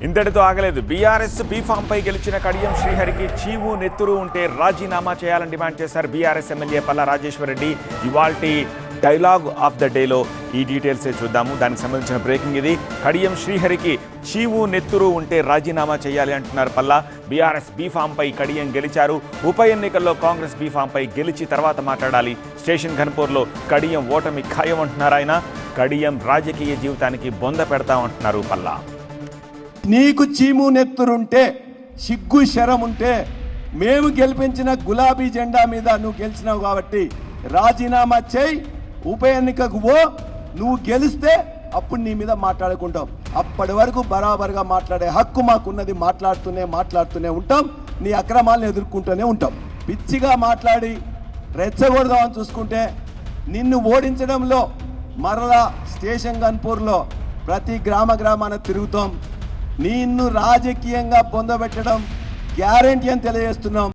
ఇంతటితో ఆగలేదు. BRS B Pharm పై గెలిచిన కడియం శ్రీహరికి చీవు నెత్తురు ఉంటే రాజీనామా చేయాలని డిమాండ్ చేశారు బీఆర్ఎస్ ఎమ్మెల్యే పల్లా రాజేశ్వర్ రెడ్డి. ఇవాల్టి డైలాగ్ ఆఫ్ ద డేలో ఈ డీటెయిల్సే చూద్దాము. దానికి సంబంధించిన బ్రేకింగ్ ఇది. కడియం శ్రీహరికి చీవు నెత్తురు ఉంటే రాజీనామా చేయాలి అంటున్నారు పల్లా. బీఆర్ఎస్ బీఫామ్ పై కడియం గెలిచారు. ఉప ఎన్నికల్లో కాంగ్రెస్ బీఫామ్ పై గెలిచి తర్వాత మాట్లాడాలి. స్టేషన్ ఘన్పూర్లో కడియం ఓటమి ఖాయం అంటున్నారు ఆయన. కడియం రాజకీయ జీవితానికి బొంద పెడతామంటున్నారు పల్లా. నీకు చీము నెత్తురుంటే, సిగ్గు శరం ఉంటే, మేము గెలిపించిన గులాబీ జెండా మీద నువ్వు గెలిచినావు కాబట్టి రాజీనామా చేయి, ఉప ఎన్నికకు పో. నువ్వు గెలిస్తే అప్పుడు నీ మీద మాట్లాడుకుంటాం. అప్పటి వరకు బరాబర్గా మాట్లాడే హక్కు మాకున్నది. మాట్లాడుతూనే ఉంటాం. నీ అక్రమాలను ఎదుర్కొంటూనే ఉంటాం. పిచ్చిగా మాట్లాడి రెచ్చగొడదామని చూసుకుంటే నిన్ను ఓడించడంలో మరలా స్టేషన్ గన్పూర్లో ప్రతి గ్రామాన తిరుగుతాం. నిన్ను రాజకీయంగా పొందబెట్టడం గ్యారెంటీ అని తెలియజేస్తున్నాం.